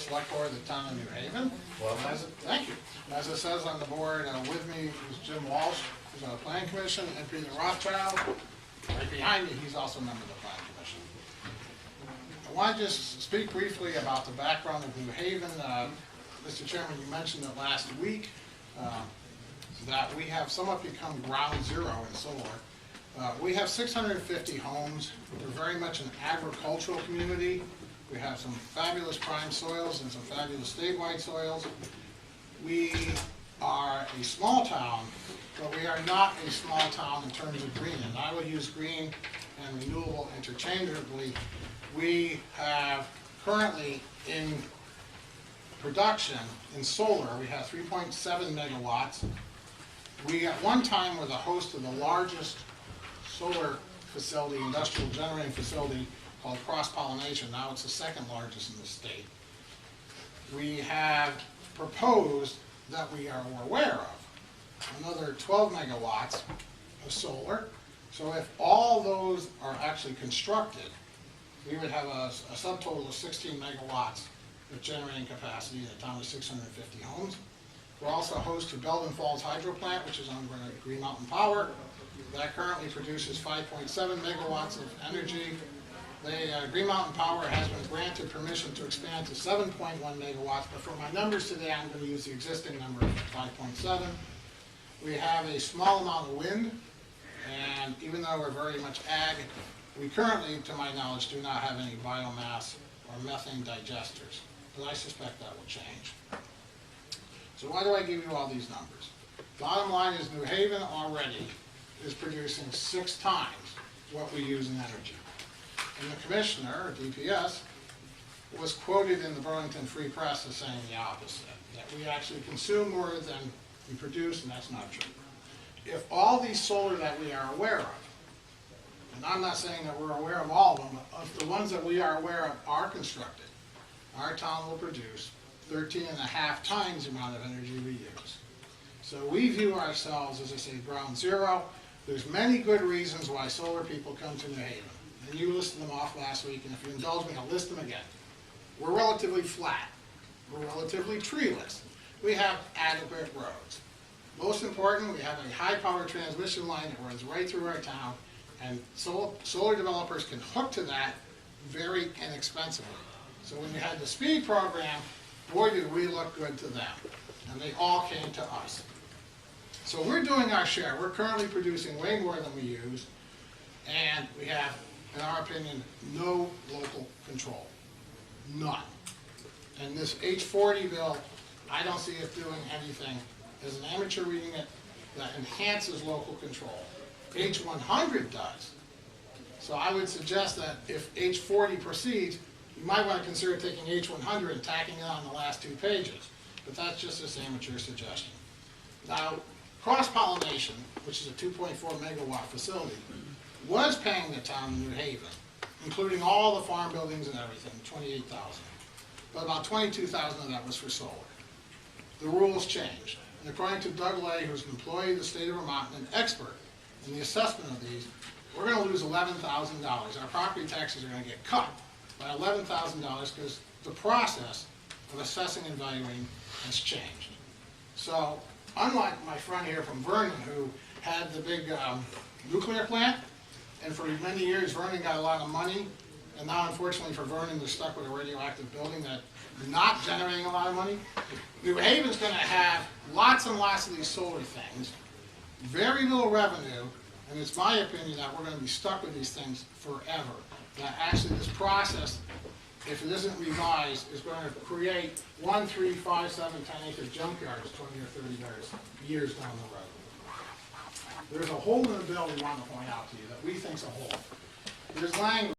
Select Board of the Town of New Haven. Well, Thank you. As it says on the board, with me is Jim Walsh, who's on the Planning Commission, and Peter Rothschild. Right behind me, he's also a member of the Planning Commission. I want to just speak briefly about the background of New Haven. Mr. Chairman, you mentioned it last week, that we have somewhat become ground zero in solar. We have 650 homes. We're very much an agricultural community. We have some fabulous prime soils and some fabulous statewide soils. We are a small town, but we are not a small town in terms of green. And I will use green and renewable interchangeably. We have currently in production in solar, we have 3.7 megawatts. We at one time were the host of the largest solar facility, industrial generating facility called Cross-Pollination. Now it's the second largest in the state. We have proposed that we are aware of another 12 megawatts of solar. So if all those are actually constructed, we would have a subtotal of 16 megawatts of generating capacity in a town of 650 homes. We're also host to Belden Falls Hydro Plant, which is owned by Green Mountain Power. That currently produces 5.7 megawatts of energy. Green Mountain Power has been granted permission to expand to 7.1 megawatts, but for my numbers today, I'm going to use the existing number of 5.7. We have a small amount of wind, and even though we're very much ag, we currently, to my knowledge, do not have any biomass or methane digesters, but I suspect that will change. So why do I give you all these numbers? Bottom line is New Haven already is producing 6 times what we use in energy. And the commissioner, or DPS, was quoted in the Burlington Free Press as saying the opposite, that we actually consume more than we produce, and that's not true. If all these solar that we are aware of, and I'm not saying that we're aware of all of them, but if the ones that we are aware of are constructed, our town will produce 13 and a half times the amount of energy we use. So we view ourselves, as I say, ground zero. There's many good reasons why solar people come to New Haven. And you listed them off last week, and if you indulge me, I'll list them again. We're relatively flat. We're relatively treeless. We have adequate roads. Most important, we have a high-power transmission line that runs right through our town, and solar developers can hook to that very inexpensively. So when you had the speed program, boy, did we look good to them. And they all came to us. So we're doing our share. We're currently producing way more than we use, and we have, in our opinion, no local control. None. And this H40 bill, I don't see it doing anything, as an amateur reading it, that enhances local control. H100 does. So I would suggest that if H40 proceeds, you might want to consider taking H100 and tacking it on the last 2 pages. But that's just this amateur suggestion. Now, Cross-Pollination, which is a 2.4 megawatt facility, was paying the town of New Haven, including all the farm buildings and everything, $28,000. But about $22,000 of that was for solar. The rules changed. And according to Doug Lay, who's an employee of the state of Vermont and an expert in the assessment of these, we're going to lose $11,000. Our property taxes are going to get cut by $11,000 because the process of assessing and valuing has changed. So, unlike my friend here from Vernon, who had the big nuclear plant, and for many years Vernon got a lot of money, and now unfortunately for Vernon they're stuck with a radioactive building that is not generating a lot of money. New Haven's going to have lots and lots of these solar things, very little revenue, and it's my opinion that we're going to be stuck with these things forever. That actually this process, if it isn't revised, is going to create 1, 3, 5, 7, 10 acre junkyards 20 or 30 years down the road. There's a hole in the bill we want to point out to you that we think's a hole. There's language